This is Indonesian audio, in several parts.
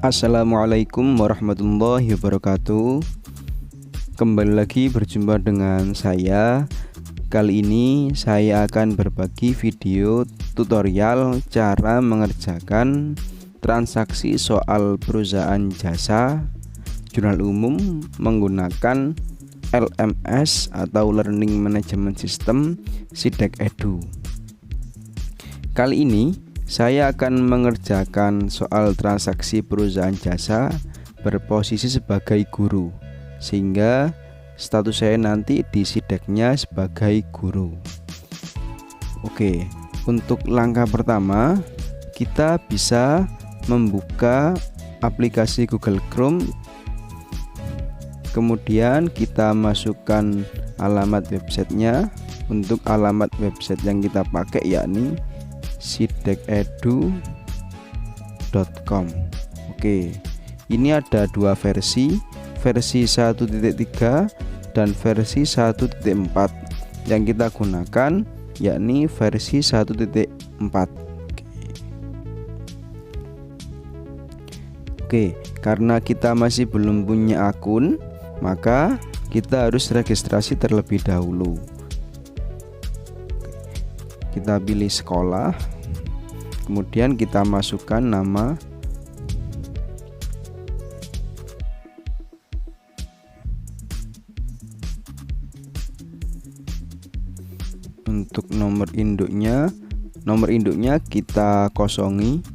Assalamualaikum warahmatullahi wabarakatuh. Kembali lagi berjumpa dengan saya. Kali ini saya akan berbagi video tutorial cara mengerjakan transaksi soal perusahaan jasa jurnal umum menggunakan LMS atau Learning Management System SIDEK Edu. Kali ini saya akan mengerjakan soal transaksi perusahaan jasa berposisi sebagai guru, sehingga status saya nanti di SIDEK-nya sebagai guru. Oke, untuk langkah pertama kita bisa membuka aplikasi Google Chrome. Kemudian kita masukkan alamat websitenya. Untuk alamat website yang kita pakai yakni sidekedu.com. Oke, ini ada dua versi 1.3 dan versi 1.4. Yang kita gunakan yakni versi 1.4. Oke, karena kita masih belum punya akun, maka kita harus registrasi terlebih dahulu. Kita pilih sekolah, kemudian kita masukkan nama, untuk nomor induknya kita kosongi.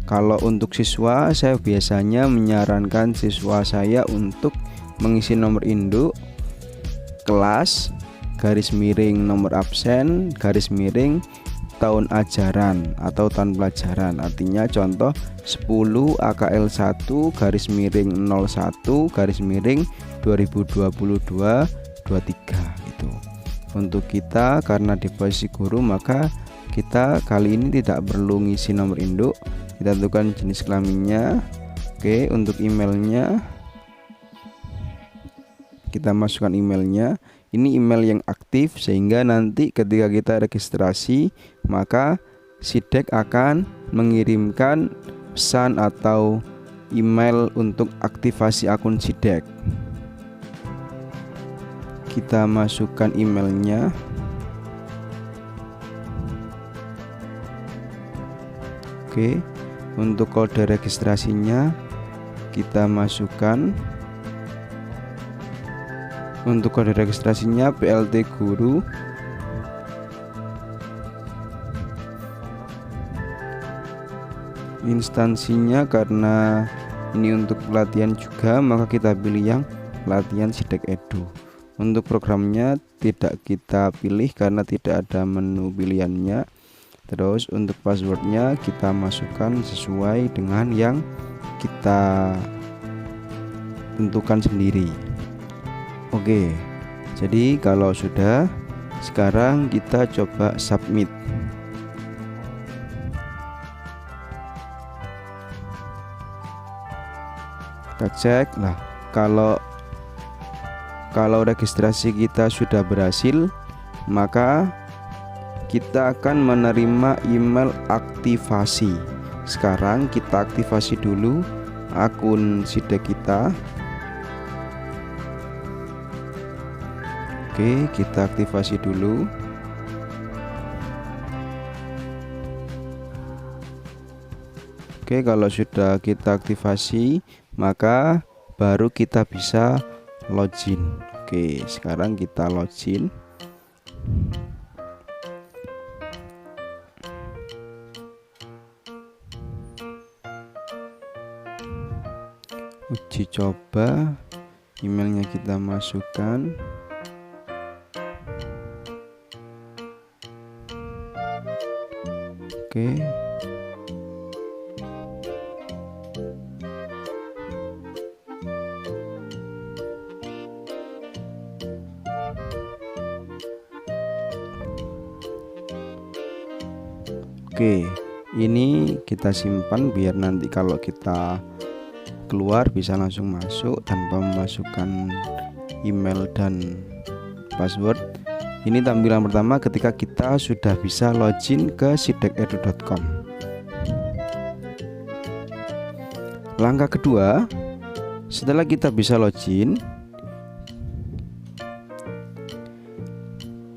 Kalau untuk siswa, saya biasanya menyarankan siswa saya untuk mengisi nomor induk, kelas, garis miring nomor absen, garis miring tahun ajaran atau tahun pelajaran. Artinya contoh 10 AKL 1 garis miring 01 garis miring 2022-23 gitu. Untuk kita karena di posisi guru, maka kita kali ini tidak perlu ngisi nomor induk. Kita tentukan jenis kelaminnya. Oke, untuk emailnya kita masukkan emailnya. Ini email yang aktif, sehingga nanti ketika kita registrasi maka SIDEK akan mengirimkan pesan atau email untuk aktivasi akun SIDEK. Kita masukkan emailnya. Oke, untuk kode registrasinya kita masukkan. Untuk kode registrasinya PLT Guru. Instansinya karena ini untuk pelatihan juga, maka kita pilih yang pelatihan SIDEK Edu. Untuk programnya tidak kita pilih karena tidak ada menu pilihannya. Terus untuk passwordnya kita masukkan sesuai dengan yang kita tentukan sendiri. Oke, jadi kalau sudah, sekarang kita coba submit. Kita cek. Nah, kalau registrasi kita sudah berhasil, maka kita akan menerima email aktivasi. Sekarang kita aktivasi dulu akun SIDEK kita. Oke, kita aktivasi dulu. Oke, kalau sudah kita aktivasi, maka baru kita bisa login. Oke, sekarang kita login. Uji coba, emailnya kita masukkan. Oke, ini kita simpan biar nanti kalau kita keluar bisa langsung masuk tanpa memasukkan email dan password. Ini tampilan pertama ketika kita sudah bisa login ke sidekedu.com. Langkah kedua, setelah kita bisa login,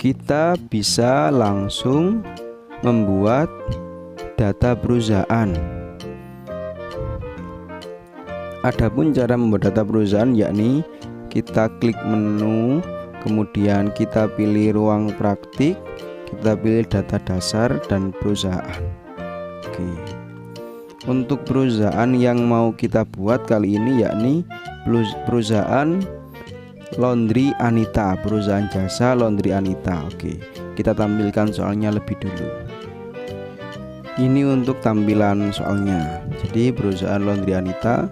kita bisa langsung membuat data perusahaan. Adapun cara membuat data perusahaan yakni kita klik menu, kemudian kita pilih ruang praktik, kita pilih data dasar dan perusahaan. Oke. Untuk perusahaan yang mau kita buat kali ini yakni perusahaan Laundry Anita, perusahaan jasa Laundry Anita. Oke, kita tampilkan soalnya lebih dulu. Ini untuk tampilan soalnya. Jadi perusahaan Laundry Anita,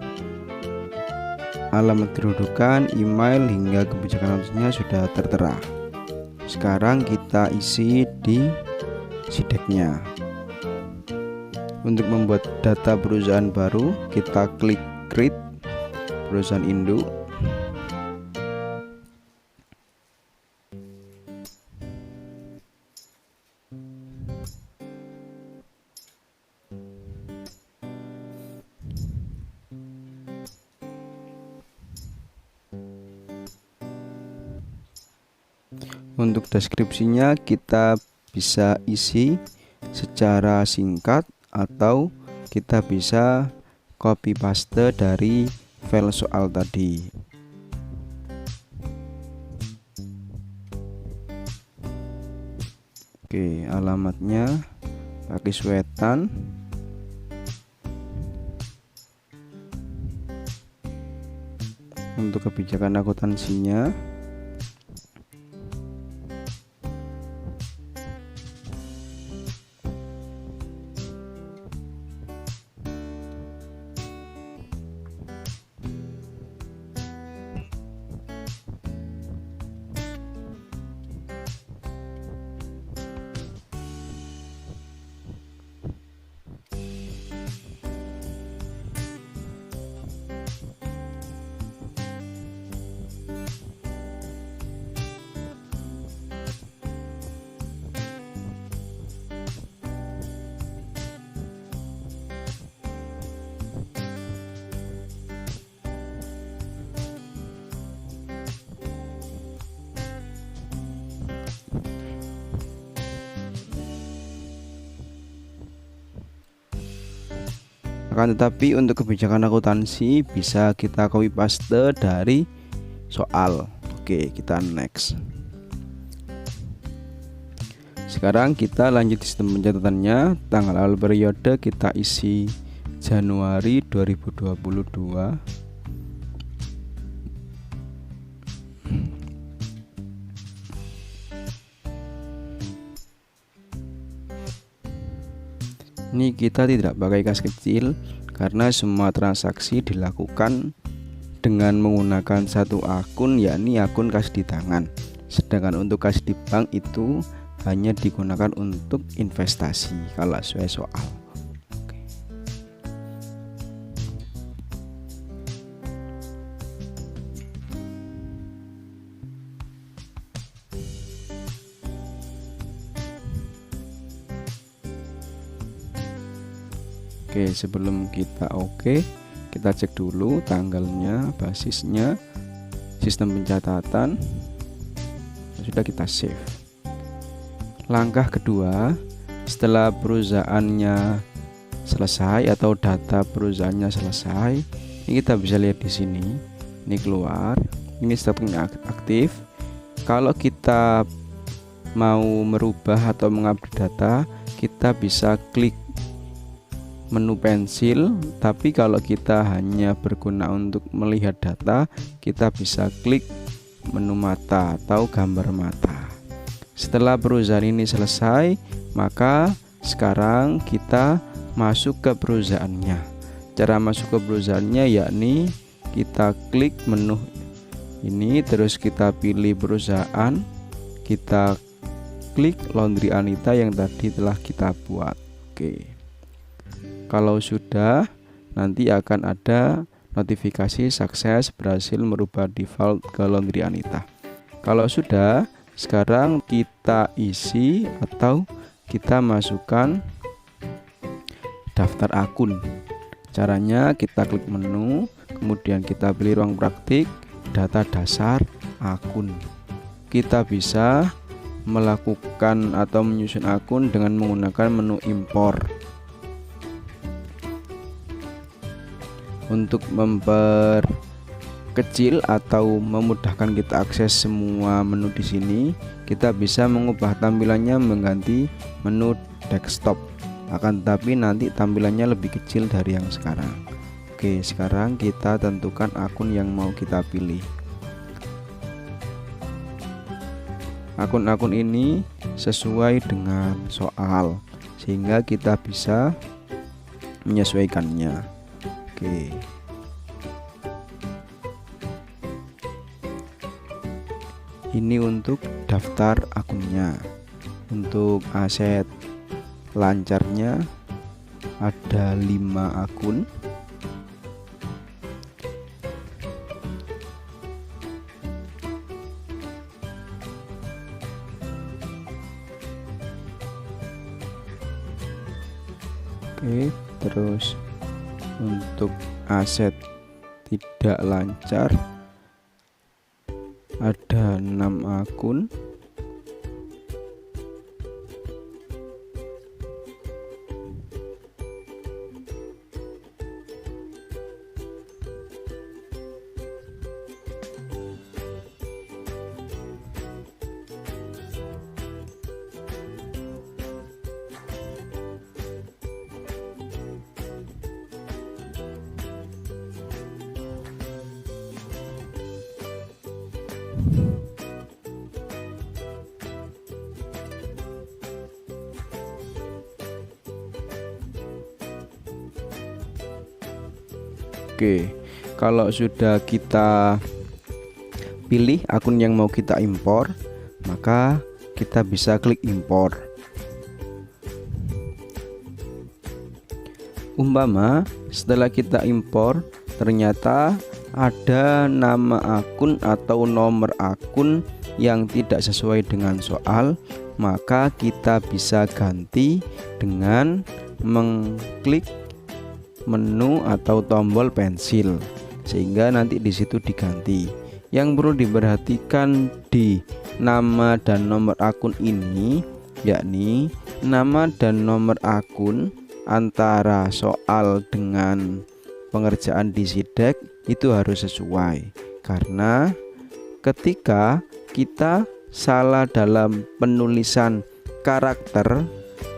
alamat kedudukan, email hingga kebijakan atasnya sudah tertera. Sekarang kita isi di sideknya. Untuk membuat data perusahaan baru, kita klik create perusahaan induk. Untuk deskripsinya kita bisa isi secara singkat atau kita bisa copy paste dari file soal tadi. Oke, alamatnya Pakiswetan. Untuk kebijakan akuntansinya akan tetapi untuk kebijakan akuntansi bisa kita copy paste dari soal. Oke, kita next. Sekarang kita lanjut sistem pencatatannya. Tanggal awal periode kita isi Januari 2022. Ini kita tidak pakai kas kecil karena semua transaksi dilakukan dengan menggunakan satu akun, yakni akun kas di tangan. Sedangkan untuk kas di bank itu hanya digunakan untuk investasi kalau sesuai soal. Oke, sebelum kita kita cek dulu tanggalnya, basisnya, sistem pencatatan. Sudah kita save. Langkah kedua, setelah perusahaannya selesai atau data perusahaannya selesai, ini kita bisa lihat di sini. Ini keluar, ini stoknya aktif. Kalau kita mau merubah atau mengupdate data, kita bisa klik menu pensil, tapi kalau kita hanya berguna untuk melihat data, kita bisa klik menu mata atau gambar mata. Setelah perusahaan ini selesai, maka sekarang kita masuk ke perusahaannya. Cara masuk ke perusahaannya yakni kita klik menu ini, terus kita pilih perusahaan, kita klik Laundry Anita yang tadi telah kita buat. Oke. Kalau sudah, nanti akan ada notifikasi sukses berhasil merubah default ke Laundry Anita. Kalau sudah, sekarang kita isi atau kita masukkan daftar akun. Caranya kita klik menu, kemudian kita pilih ruang praktik, data dasar akun. Kita bisa melakukan atau menyusun akun dengan menggunakan menu impor. Untuk memperkecil atau memudahkan kita akses semua menu di sini, kita bisa mengubah tampilannya mengganti menu desktop. Akan tetapi nanti tampilannya lebih kecil dari yang sekarang. Oke, sekarang kita tentukan akun yang mau kita pilih. Akun-akun ini sesuai dengan soal, sehingga kita bisa menyesuaikannya. Oke. Ini untuk daftar akunnya. Untuk aset lancarnya ada 5 akun. Oke, terus untuk aset tidak lancar ada 6 akun. Oke, kalau sudah kita pilih akun yang mau kita impor, maka kita bisa klik impor. Umpama setelah kita impor ternyata ada nama akun atau nomor akun yang tidak sesuai dengan soal, maka kita bisa ganti dengan mengklik menu atau tombol pensil, sehingga nanti di situ diganti. Yang perlu diperhatikan di nama dan nomor akun ini, yakni nama dan nomor akun antara soal dengan pengerjaan di Sideq itu harus sesuai, karena ketika kita salah dalam penulisan karakter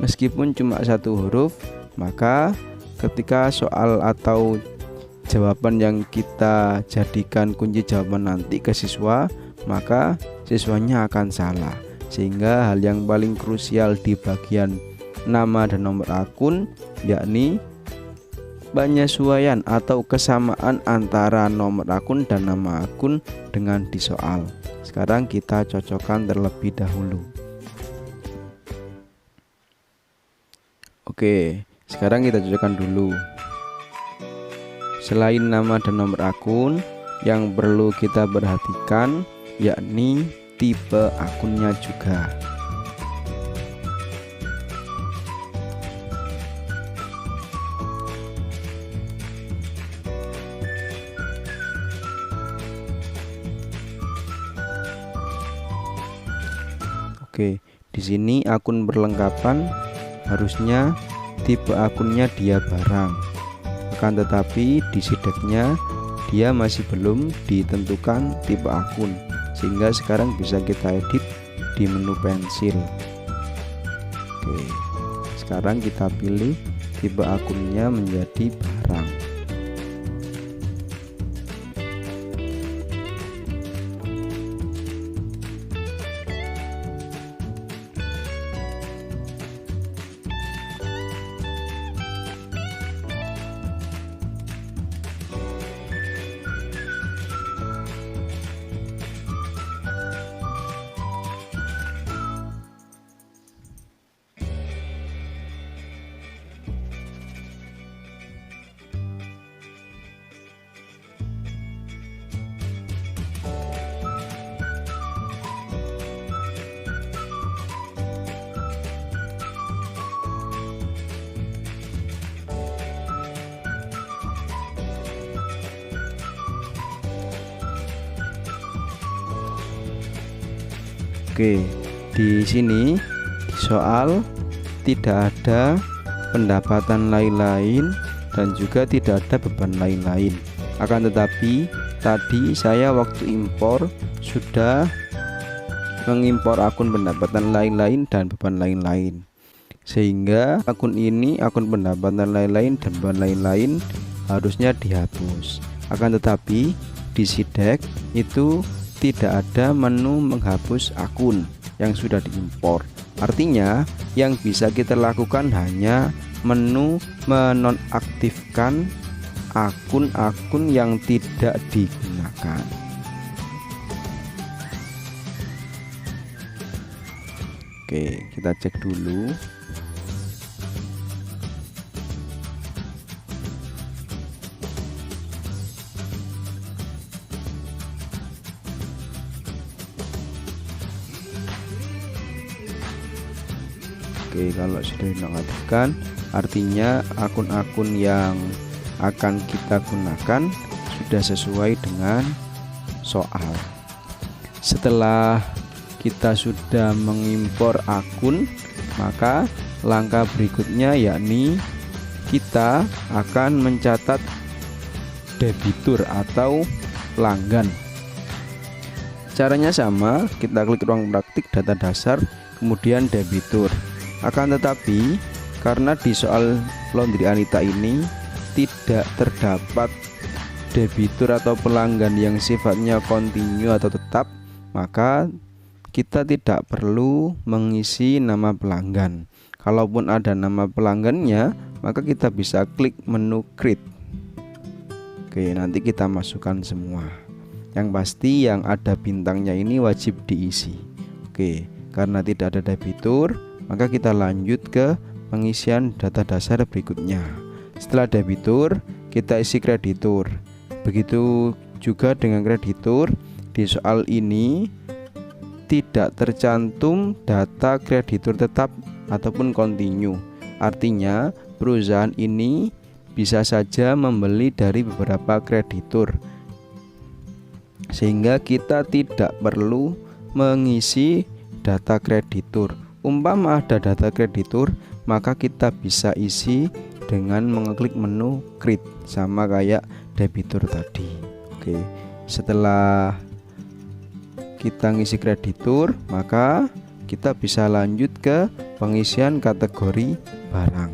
meskipun cuma 1 huruf, maka ketika soal atau jawaban yang kita jadikan kunci jawaban nanti ke siswa, maka siswanya akan salah. Sehingga hal yang paling krusial di bagian nama dan nomor akun, yakni penyesuaian atau kesamaan antara nomor akun dan nama akun dengan di soal. Sekarang kita cocokkan terlebih dahulu. Oke, sekarang kita cocokkan dulu. Selain nama dan nomor akun, yang perlu kita perhatikan yakni tipe akunnya juga. Oke, di sini akun perlengkapan harusnya tipe akunnya dia barang, akan tetapi di Sideqnya dia masih belum ditentukan tipe akun, sehingga sekarang bisa kita edit di menu pensil. Oke, sekarang kita pilih tipe akunnya menjadi barang. Oke, di sini di soal tidak ada pendapatan lain-lain dan juga tidak ada beban lain-lain. Akan tetapi tadi saya waktu impor sudah mengimpor akun pendapatan lain-lain dan beban lain-lain, sehingga akun ini, akun pendapatan lain-lain dan beban lain-lain harusnya dihapus. Akan tetapi di SIDEK itu tidak ada menu menghapus akun yang sudah diimpor. Artinya yang bisa kita lakukan hanya menu menonaktifkan akun-akun yang tidak digunakan. Oke, kita cek dulu. Oke, kalau sudah dinonaktifkan, artinya akun-akun yang akan kita gunakan sudah sesuai dengan soal. Setelah kita sudah mengimpor akun, maka langkah berikutnya yakni kita akan mencatat debitur atau pelanggan. Caranya sama, kita klik ruang praktik data dasar, kemudian debitur. Akan tetapi karena di soal laundry Anita ini tidak terdapat debitur atau pelanggan yang sifatnya kontinu atau tetap, maka kita tidak perlu mengisi nama pelanggan. Kalaupun ada nama pelanggannya, maka kita bisa klik menu create. Oke, nanti kita masukkan semua. Yang pasti yang ada bintangnya ini wajib diisi. Oke, karena tidak ada debitur, maka kita lanjut ke pengisian data dasar berikutnya. Setelah debitur, kita isi kreditur. Begitu juga dengan kreditur. Di soal ini tidak tercantum data kreditur tetap ataupun kontinu. Artinya perusahaan ini bisa saja membeli dari beberapa kreditur, sehingga kita tidak perlu mengisi data kreditur. Umpama ada data kreditur, maka kita bisa isi dengan mengeklik menu create, sama kayak debitur tadi. Oke, setelah kita ngisi kreditur, maka kita bisa lanjut ke pengisian kategori barang.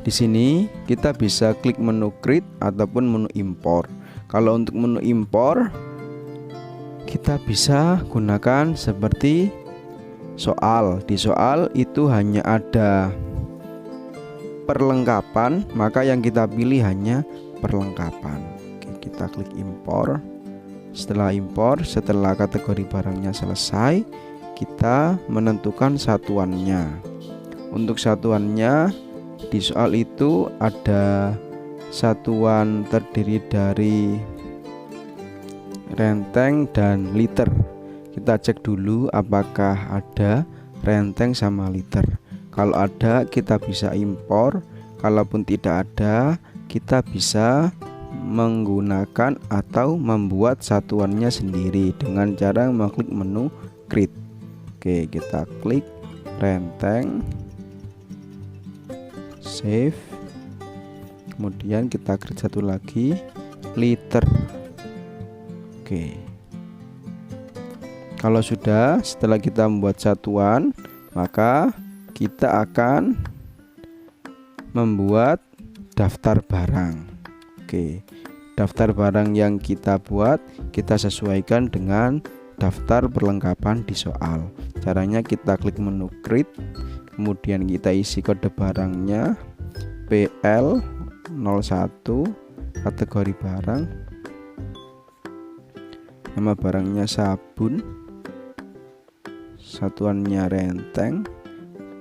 Di sini kita bisa klik menu create ataupun menu impor. Kalau untuk menu impor, kita bisa gunakan seperti soal. Di soal itu hanya ada perlengkapan, maka yang kita pilih hanya perlengkapan. Oke, kita klik impor. Setelah impor, setelah kategori barangnya selesai, kita menentukan satuannya. Untuk satuannya di soal itu ada satuan terdiri dari renteng dan liter. Kita cek dulu apakah ada renteng sama liter. Kalau ada, kita bisa impor. Kalaupun tidak ada, kita bisa menggunakan atau membuat satuannya sendiri dengan cara mengklik menu create. Oke, kita klik renteng, save, kemudian kita create satu lagi, liter. Oke, kalau sudah, setelah kita membuat satuan, maka kita akan membuat daftar barang. Oke, daftar barang yang kita buat kita sesuaikan dengan daftar perlengkapan di soal. Caranya kita klik menu create, kemudian kita isi kode barangnya PL01, kategori barang, nama barangnya sabun, satuannya renteng,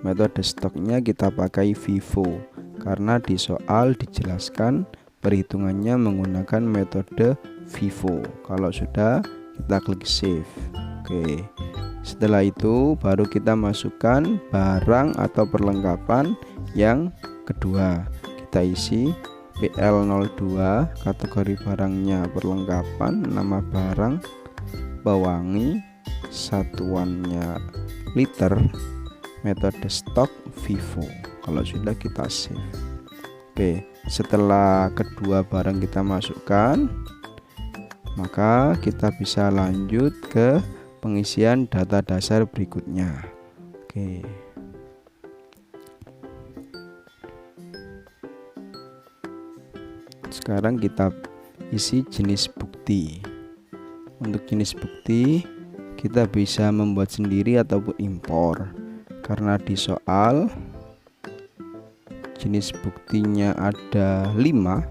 metode stoknya kita pakai Vivo karena di soal dijelaskan perhitungannya menggunakan metode Vivo. Kalau sudah, kita klik save. Oke, setelah itu baru kita masukkan barang atau perlengkapan yang kedua. Kita isi PL02, kategori barangnya perlengkapan, nama barang pewangi, satuannya liter, metode stok FIFO. Kalau sudah kita save. Oke, setelah kedua barang kita masukkan, maka kita bisa lanjut ke pengisian data dasar berikutnya. Oke. Sekarang kita isi jenis bukti. Untuk jenis bukti kita bisa membuat sendiri ataupun impor. Karena di soal jenis buktinya ada 5,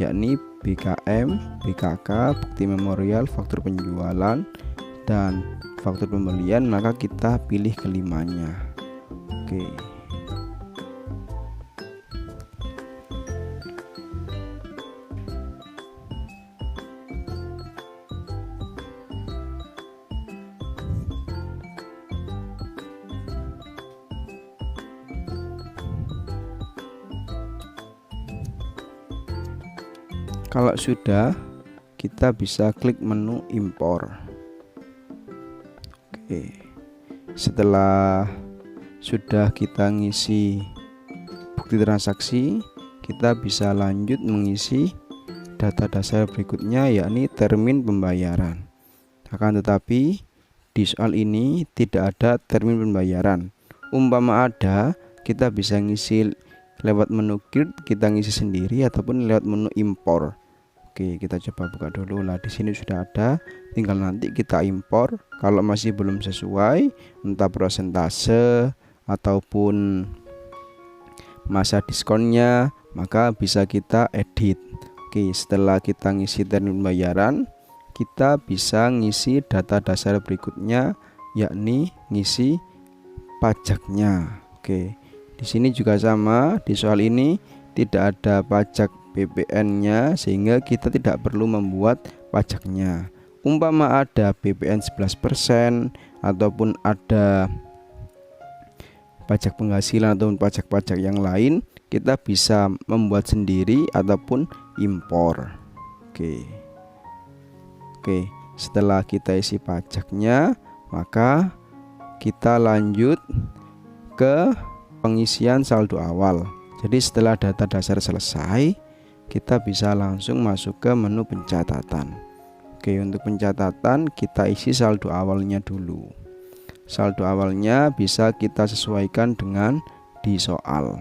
yakni BKM, BKK, bukti memorial, faktur penjualan, dan faktur pembelian, maka kita pilih kelimanya. Oke. Kalau sudah, kita bisa klik menu impor. Oke. Setelah sudah kita ngisi bukti transaksi, kita bisa lanjut mengisi data dasar berikutnya, yakni termin pembayaran. Akan tetapi di soal ini tidak ada termin pembayaran. Umpama ada, kita bisa ngisi lewat menu Grid, kita ngisi sendiri ataupun lewat menu impor. Oke, kita coba buka dulu. Nah, di sini sudah ada, tinggal nanti kita impor. Kalau masih belum sesuai, entah persentase ataupun masa diskonnya, maka bisa kita edit. Oke, setelah kita ngisi termin pembayaran, kita bisa ngisi data dasar berikutnya, yakni ngisi pajaknya. Oke, di sini juga sama. Di soal ini tidak ada pajak BPN-nya, sehingga kita tidak perlu membuat pajaknya. Umpama ada BPN 11% ataupun ada pajak penghasilan ataupun pajak-pajak yang lain, kita bisa membuat sendiri ataupun impor. Oke, setelah kita isi pajaknya, maka kita lanjut ke pengisian saldo awal. Jadi setelah data dasar selesai, kita bisa langsung masuk ke menu pencatatan. Oke, untuk pencatatan kita isi saldo awalnya dulu. Saldo awalnya bisa kita sesuaikan dengan di soal.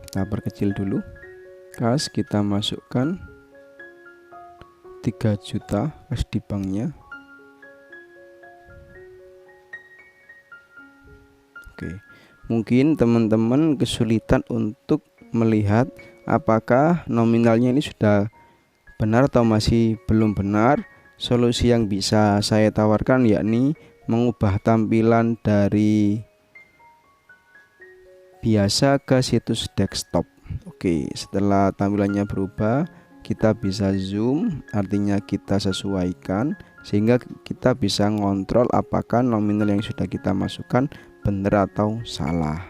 Kita perkecil dulu. Kas kita masukkan 3 juta kas di banknya. Oke. Mungkin teman-teman kesulitan untuk melihat apakah nominalnya ini sudah benar atau masih belum benar. Solusi yang bisa saya tawarkan yakni mengubah tampilan dari biasa ke situs desktop. Oke, setelah tampilannya berubah, kita bisa zoom, artinya kita sesuaikan sehingga kita bisa ngontrol apakah nominal yang sudah kita masukkan benar atau salah.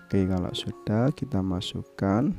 Oke, kalau sudah kita masukkan.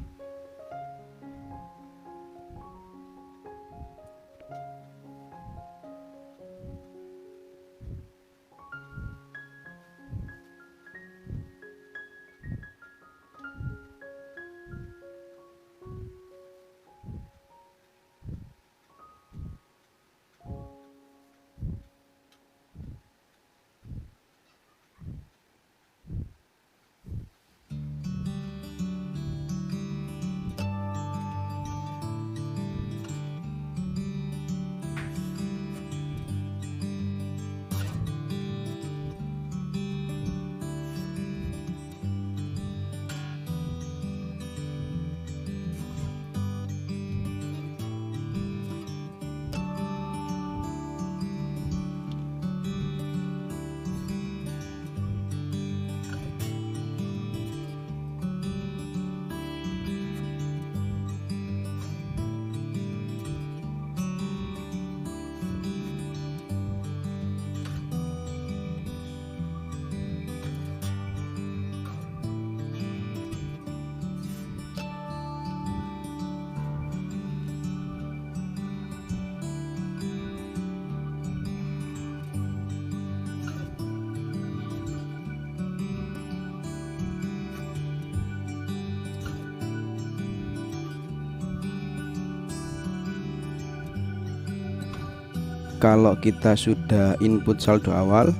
kalau kita sudah input saldo awal,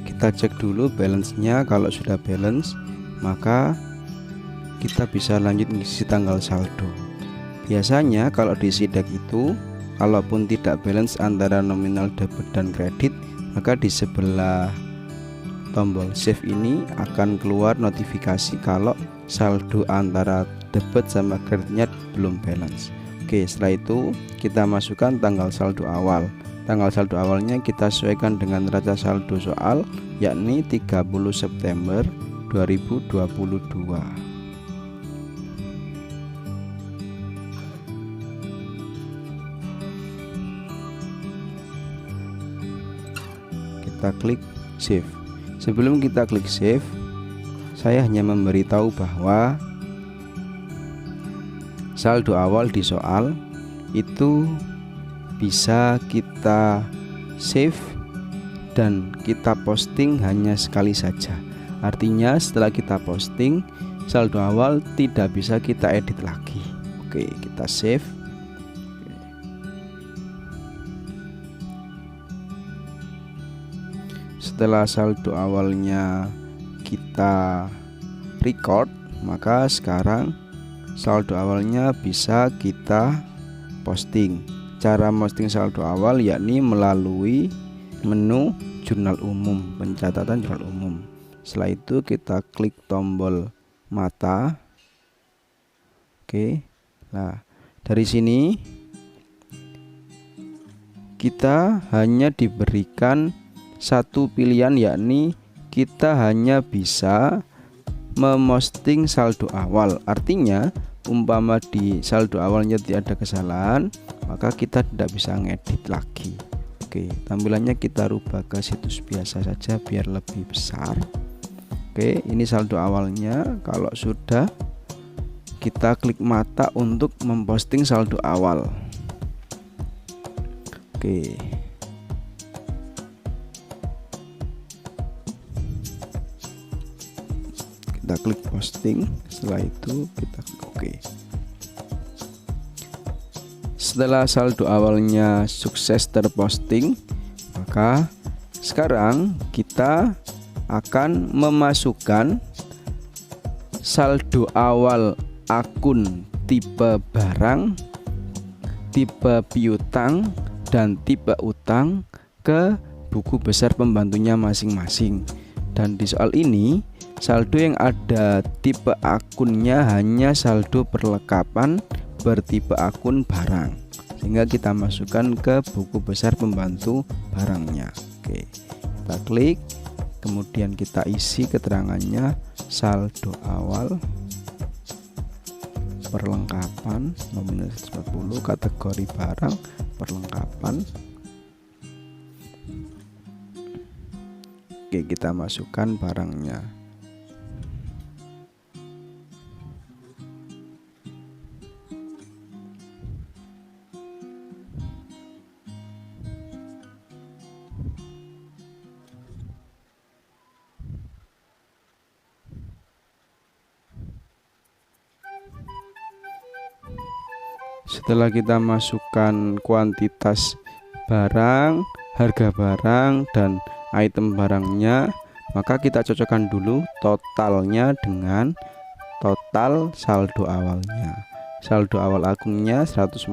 kita cek dulu balance-nya. Kalau sudah balance, maka kita bisa lanjut mengisi tanggal saldo. Biasanya kalau di sidak itu, kalaupun tidak balance antara nominal debit dan kredit, maka di sebelah tombol save ini akan keluar notifikasi kalau saldo antara debit sama kreditnya belum balance. Oke, setelah itu kita masukkan tanggal saldo awal. Tanggal saldo awalnya kita sesuaikan dengan neraca saldo soal, yakni 30 September 2022. Kita klik save. Sebelum kita klik save, saya hanya memberitahu bahwa saldo awal di soal itu bisa kita save dan kita posting hanya sekali saja. Artinya setelah kita posting, saldo awal tidak bisa kita edit lagi. Oke, kita save. Setelah saldo awalnya kita record, maka sekarang saldo awalnya bisa kita posting. Cara posting saldo awal yakni melalui menu jurnal umum, pencatatan jurnal umum. Setelah itu kita klik tombol mata. Oke. Nah, dari sini kita hanya diberikan satu pilihan, yakni kita hanya bisa memosting saldo awal. Artinya umpama di saldo awalnya tidak ada kesalahan, maka kita tidak bisa ngedit lagi. Oke, tampilannya kita rubah ke situs biasa saja biar lebih besar. Oke, ini saldo awalnya. Kalau sudah, kita klik mata untuk memposting saldo awal. Oke, kita klik posting. Setelah itu kita klik OK. Setelah saldo awalnya sukses terposting, maka sekarang kita akan memasukkan saldo awal akun tipe barang, tipe piutang, dan tipe utang ke buku besar pembantunya masing-masing. Dan di soal ini, saldo yang ada tipe akunnya hanya saldo perlengkapan bertipe akun barang, sehingga kita masukkan ke buku besar pembantu barangnya. Oke, kita klik, kemudian kita isi keterangannya, saldo awal perlengkapan nominal 140, kategori barang perlengkapan. Oke, kita masukkan barangnya. Setelah kita masukkan kuantitas barang, harga barang, dan item barangnya, maka kita cocokkan dulu totalnya dengan total saldo awalnya. Saldo awal akunnya 140,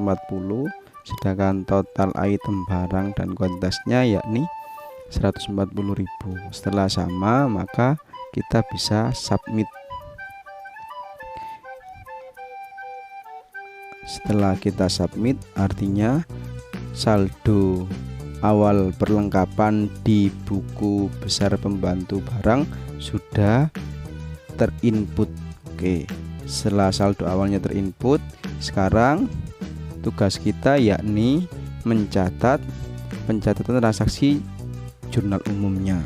sedangkan total item barang dan kuantitasnya yakni 140.000. Setelah sama, maka kita bisa submit. Setelah kita submit, artinya saldo awal perlengkapan di buku besar pembantu barang sudah terinput. Oke, setelah saldo awalnya terinput, sekarang tugas kita yakni mencatat pencatatan transaksi jurnal umumnya.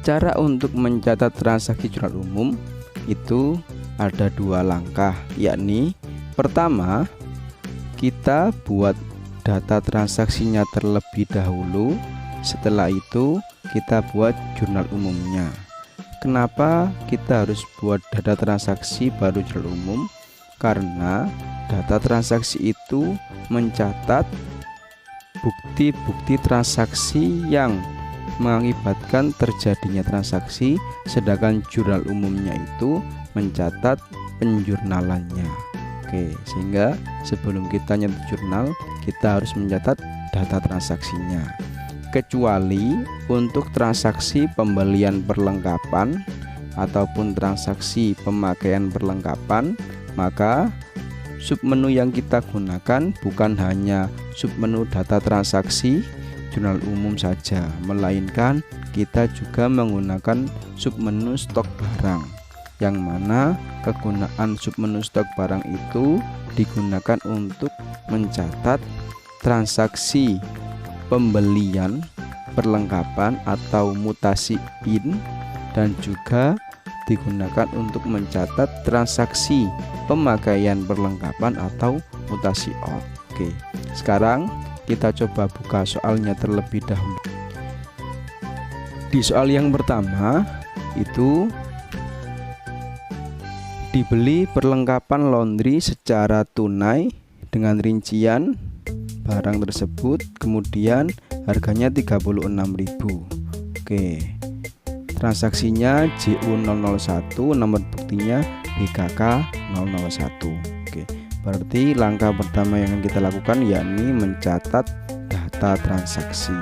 Cara untuk mencatat transaksi jurnal umum itu ada dua langkah, yakni pertama, kita buat data transaksinya terlebih dahulu. Setelah itu kita buat jurnal umumnya. Kenapa kita harus buat data transaksi baru jurnal umum? Karena data transaksi itu mencatat bukti-bukti transaksi yang mengakibatkan terjadinya transaksi, sedangkan jurnal umumnya itu mencatat penjurnalannya. Oke, sehingga sebelum kita nyetak jurnal, kita harus mencatat data transaksinya. Kecuali untuk transaksi pembelian perlengkapan ataupun transaksi pemakaian perlengkapan, maka submenu yang kita gunakan bukan hanya submenu data transaksi jurnal umum saja, melainkan kita juga menggunakan submenu stok barang, yang mana kegunaan submenu stok barang itu digunakan untuk mencatat transaksi pembelian perlengkapan atau mutasi in, dan juga digunakan untuk mencatat transaksi pemakaian perlengkapan atau mutasi out. Oke, sekarang kita coba buka soalnya terlebih dahulu. Di soal yang pertama itu dibeli perlengkapan laundry secara tunai dengan rincian barang tersebut, kemudian harganya 36.000. Oke, transaksinya JU001, nomor buktinya BKK 001. Oke, berarti langkah pertama yang akan kita lakukan yakni mencatat data transaksi.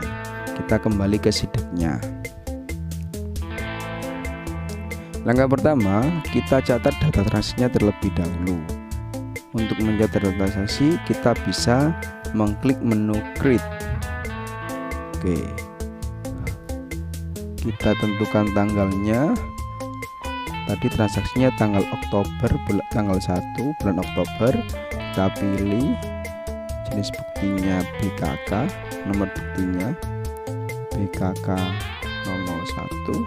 Kita kembali ke sideknya. Langkah pertama, kita catat data transaksinya terlebih dahulu. Untuk mencatat data transaksi, kita bisa mengklik menu create. Oke, kita tentukan tanggalnya. Tadi transaksinya tanggal Oktober, tanggal 1 bulan Oktober. Kita pilih jenis buktinya BKK, nomor buktinya BKK 001.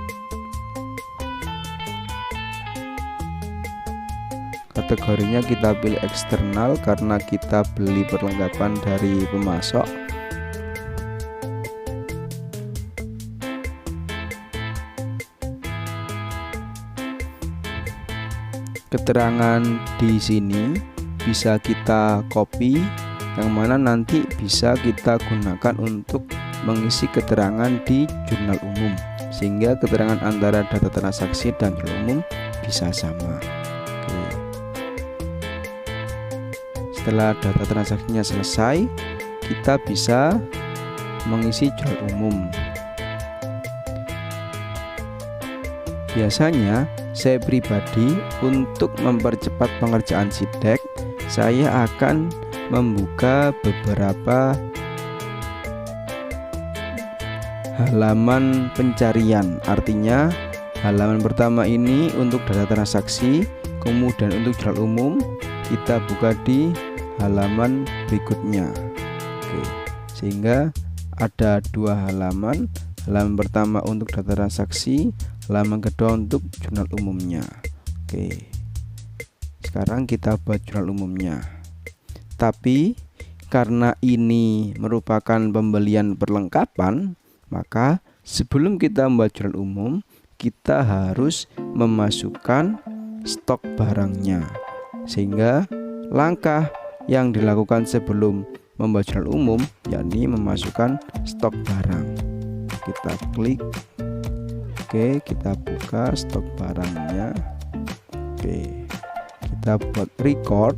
Kategorinya kita pilih eksternal karena kita beli perlengkapan dari pemasok. Keterangan di sini bisa kita copy, yang mana nanti bisa kita gunakan untuk mengisi keterangan di jurnal umum, sehingga keterangan antara data transaksi dan jurnal umum bisa sama. Oke. Setelah data transaksinya selesai, kita bisa mengisi jurnal umum. Biasanya saya pribadi untuk mempercepat pengerjaan sidek, saya akan membuka beberapa halaman pencarian. Artinya halaman pertama ini untuk data transaksi, kemudian untuk jurnal umum kita buka di halaman berikutnya. Oke, sehingga ada dua halaman. Halaman pertama untuk data transaksi, halaman kedua untuk jurnal umumnya. Oke, sekarang kita buat jurnal umumnya. Tapi karena ini merupakan pembelian perlengkapan, maka sebelum kita membuat jurnal umum, kita harus memasukkan stok barangnya. Sehingga langkah yang dilakukan sebelum membuat jurnal umum yakni memasukkan stok barang. Kita klik. Oke, kita buka stok barangnya. Oke, kita buat record.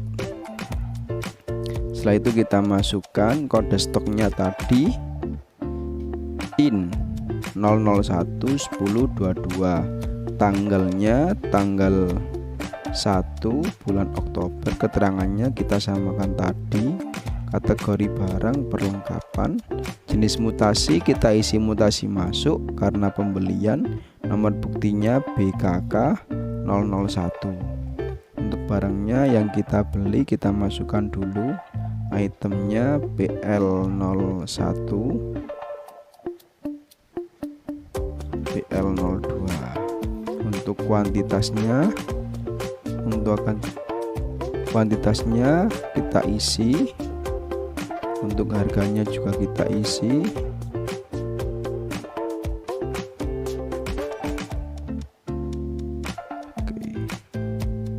Setelah itu kita masukkan kode stoknya tadi, in 001/10/22, tanggalnya tanggal 1 bulan Oktober, keterangannya kita samakan tadi, kategori barang perlengkapan, jenis mutasi kita isi mutasi masuk karena pembelian, nomor buktinya BKK 001. Untuk barangnya yang kita beli kita masukkan dulu itemnya BL01, BL02. Untuk kuantitasnya, kita isi. Untuk harganya juga kita isi. Oke,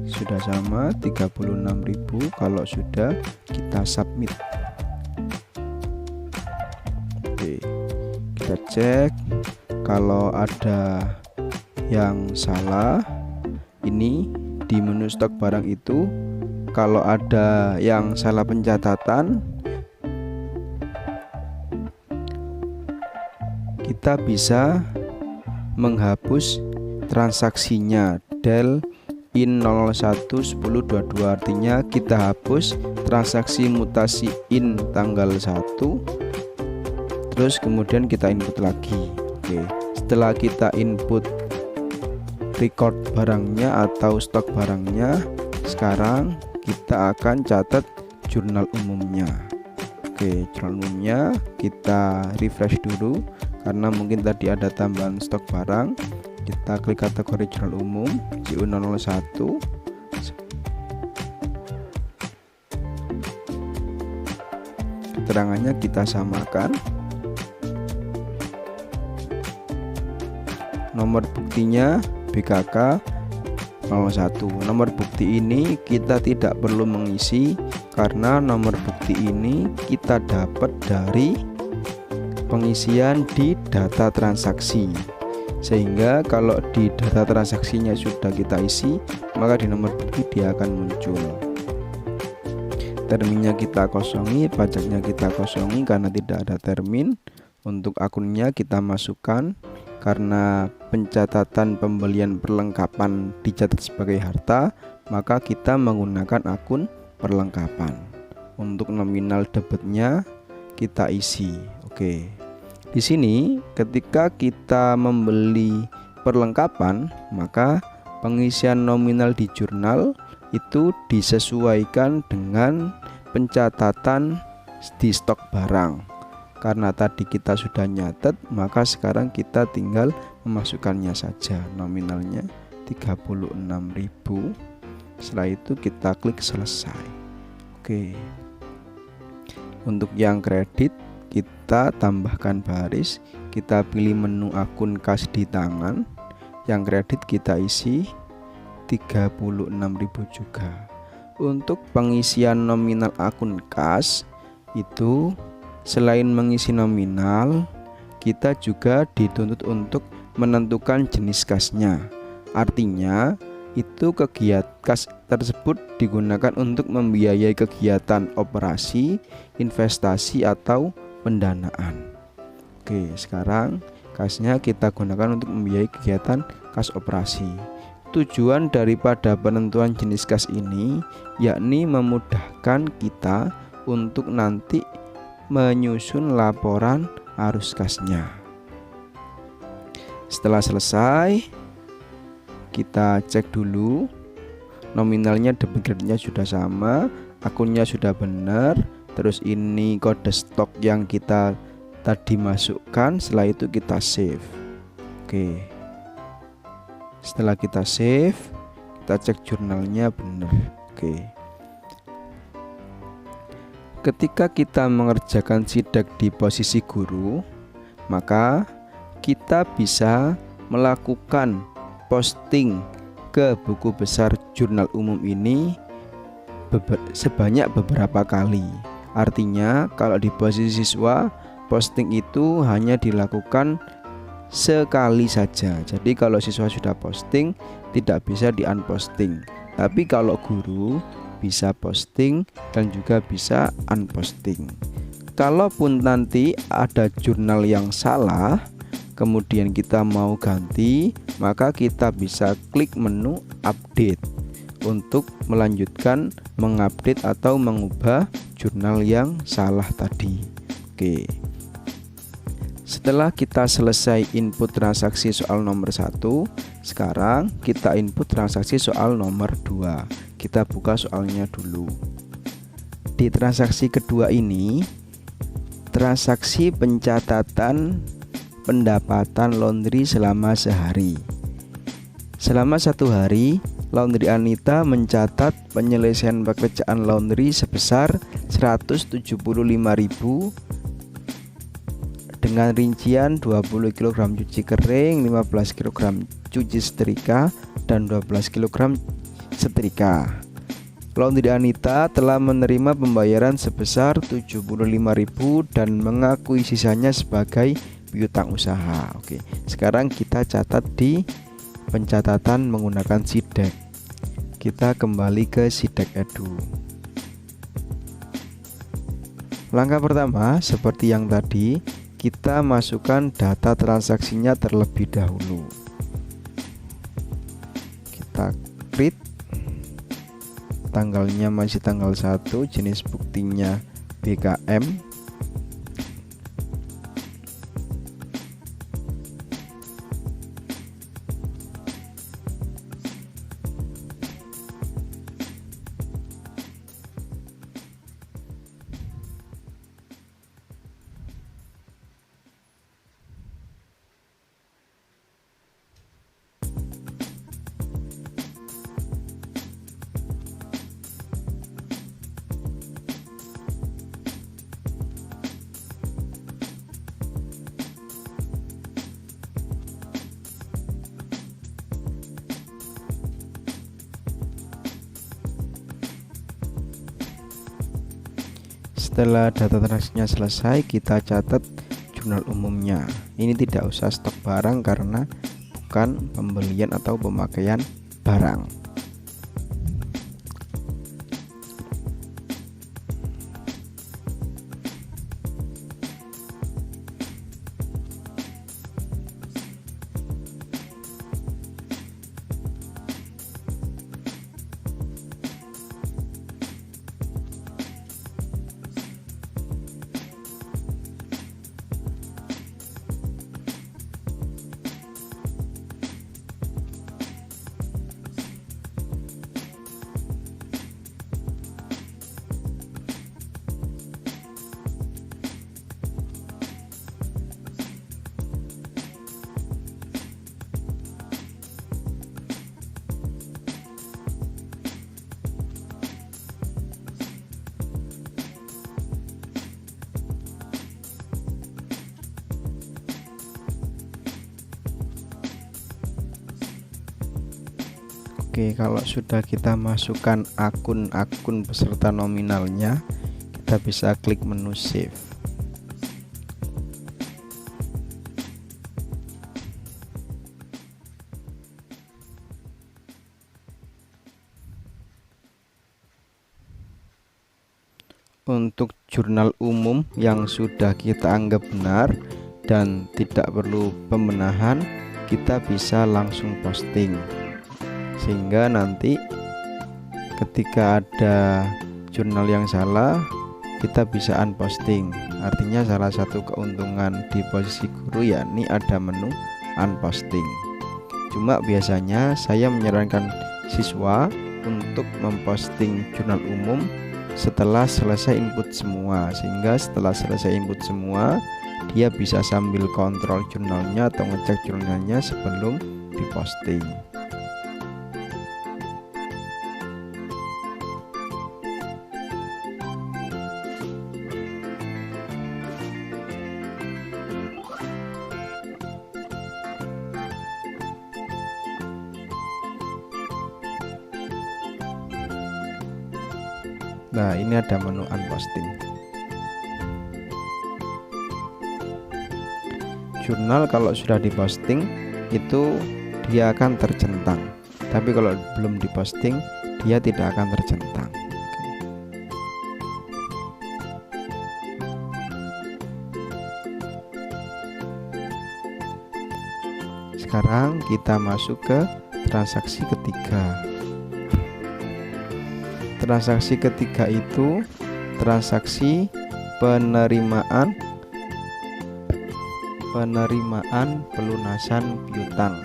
sudah sama 36.000. Kalau sudah, kita submit. kita cek. Kalau ada yang salah, ini di menu stok barang itu kalau ada yang salah pencatatan, kita bisa menghapus transaksinya del in 01.10.22, artinya kita hapus transaksi mutasi in tanggal 1, terus kemudian kita input lagi. Oke, setelah kita input record barangnya atau stok barangnya, sekarang kita akan catat jurnal umumnya. Oke, jurnal umumnya kita refresh dulu karena mungkin tadi ada tambahan stok barang. Kita klik kategori jurnal umum JU001, keterangannya kita samakan, nomor buktinya BKK 01. Nomor bukti ini kita tidak perlu mengisi karena nomor bukti ini kita dapat dari pengisian di data transaksi, sehingga kalau di data transaksinya sudah kita isi, maka di nomor bukti dia akan muncul. Terminnya kita kosongi, pajaknya kita kosongi karena tidak ada termin. Untuk akunnya kita masukkan karena pencatatan pembelian perlengkapan dicatat sebagai harta, maka kita menggunakan akun perlengkapan. Untuk nominal debitnya kita isi. Oke. Di sini ketika kita membeli perlengkapan, maka pengisian nominal di jurnal itu disesuaikan dengan pencatatan di stok barang. Karena tadi kita sudah nyatet, maka sekarang kita tinggal memasukkannya saja. Nominalnya 36.000. Setelah itu kita klik selesai. Oke. Untuk yang kredit kita tambahkan baris, kita pilih menu akun kas di tangan. Yang kredit kita isi 36.000 juga. Untuk pengisian nominal akun kas itu selain mengisi nominal, kita juga dituntut untuk menentukan jenis kasnya. Artinya itu kas tersebut digunakan untuk membiayai kegiatan operasi, investasi atau pendanaan. Oke, sekarang kasnya kita gunakan untuk membiayai kegiatan kas operasi. Tujuan daripada penentuan jenis kas ini yakni memudahkan kita untuk nanti menyusun laporan arus kasnya. Setelah selesai, kita cek dulu nominalnya, debit kreditnya sudah sama, akunnya sudah benar. Terus ini kode stok yang kita tadi masukkan. Setelah itu kita save. Oke. Setelah kita save, kita cek jurnalnya benar. Oke. Ketika kita mengerjakan sidak di posisi guru, maka kita bisa melakukan posting ke buku besar jurnal umum ini sebanyak beberapa kali. Artinya kalau di posisi siswa, posting itu hanya dilakukan sekali saja. Jadi kalau siswa sudah posting, tidak bisa di unposting. Tapi kalau guru bisa posting dan juga bisa unposting. Kalaupun nanti ada jurnal yang salah, kemudian kita mau ganti, maka kita bisa klik menu update untuk melanjutkan mengupdate atau mengubah jurnal yang salah tadi. Oke. Setelah kita selesai input transaksi soal nomor 1, sekarang kita input transaksi soal nomor 2. Kita buka soalnya dulu. Di transaksi kedua ini, transaksi pencatatan pendapatan laundry selama sehari. Selama 1 hari, Laundry Anita mencatat penyelesaian pekerjaan laundry sebesar 175.000 dengan rincian 20 kg cuci kering, 15 kg cuci setrika, dan 12 kg setrika. Laundry Anita telah menerima pembayaran sebesar 75.000 dan mengakui sisanya sebagai piutang usaha. Oke, sekarang kita catat di pencatatan menggunakan SIDEK. Kita kembali ke SIDEK Edu. Langkah pertama, seperti yang tadi, kita masukkan data transaksinya terlebih dahulu. Kita create, tanggalnya masih tanggal 1, jenis buktinya BKM. Setelah data transaksinya selesai, kita catat jurnal umumnya. Ini tidak usah stok barang karena bukan pembelian atau pemakaian barang. Oke, kalau sudah kita masukkan akun-akun peserta nominalnya, kita bisa klik menu save. Untuk jurnal umum yang sudah kita anggap benar dan tidak perlu pembenahan, kita bisa langsung posting. Sehingga nanti ketika ada jurnal yang salah, kita bisa unposting. Artinya salah satu keuntungan di posisi guru yakni ada menu unposting. Cuma biasanya saya menyarankan siswa untuk memposting jurnal umum setelah selesai input semua, sehingga setelah selesai input semua dia bisa sambil kontrol jurnalnya atau ngecek jurnalnya sebelum diposting. Nah, ini ada menu unposting. Jurnal kalau sudah diposting itu dia akan tercentang, tapi kalau belum diposting dia tidak akan tercentang. Sekarang kita masuk ke transaksi ketiga. Transaksi ketiga itu transaksi penerimaan pelunasan piutang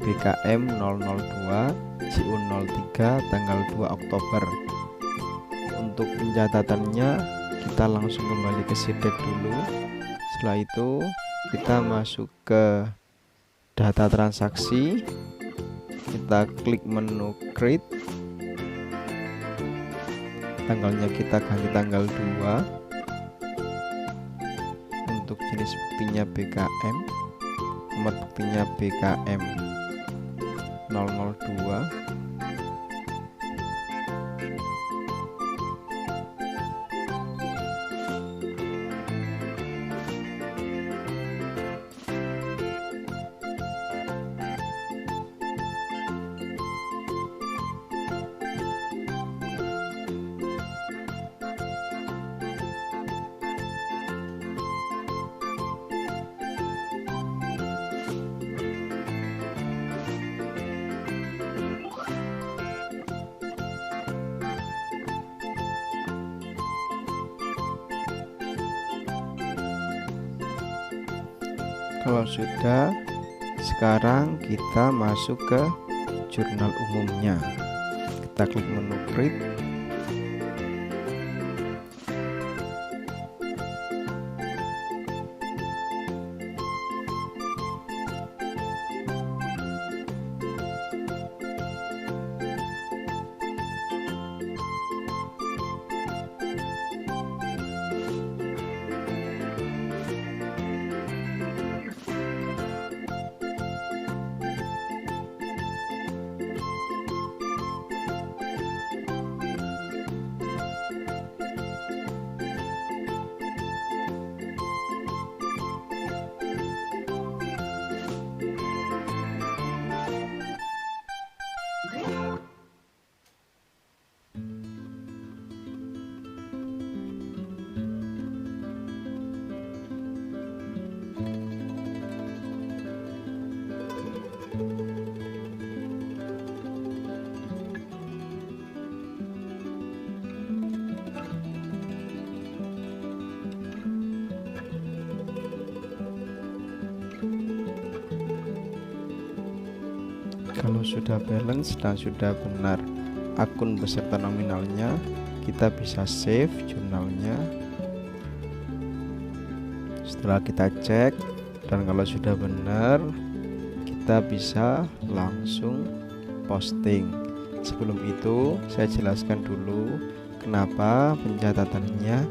BKM 002 JU03 tanggal 2 Oktober. Untuk pencatatannya kita langsung kembali ke SIDEK dulu. Setelah itu kita masuk ke data transaksi, kita klik menu create, tanggalnya kita ganti tanggal 2, untuk jenis buktinya BKM, nomor buktinya BKM 002. Kalau sudah, sekarang kita masuk ke jurnal umumnya. Kita klik menu Create. Kalau sudah balance dan sudah benar akun beserta nominalnya, kita bisa save jurnalnya. Setelah kita cek dan kalau sudah benar, kita bisa langsung posting. Sebelum itu saya jelaskan dulu kenapa pencatatannya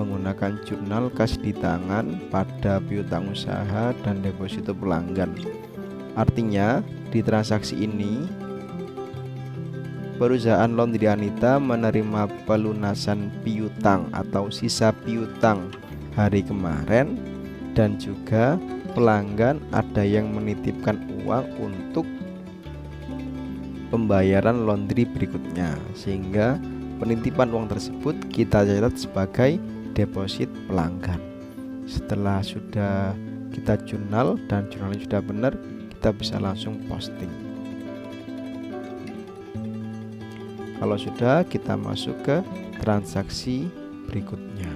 menggunakan jurnal kas di tangan pada piutang usaha dan deposito pelanggan. Artinya di transaksi ini perusahaan Laundry Anita menerima pelunasan piutang atau sisa piutang hari kemarin, dan juga pelanggan ada yang menitipkan uang untuk pembayaran laundry berikutnya, sehingga penitipan uang tersebut kita catat sebagai deposit pelanggan. Setelah sudah kita jurnal dan jurnalnya sudah benar, kita bisa langsung posting. Kalau sudah, kita masuk ke transaksi berikutnya.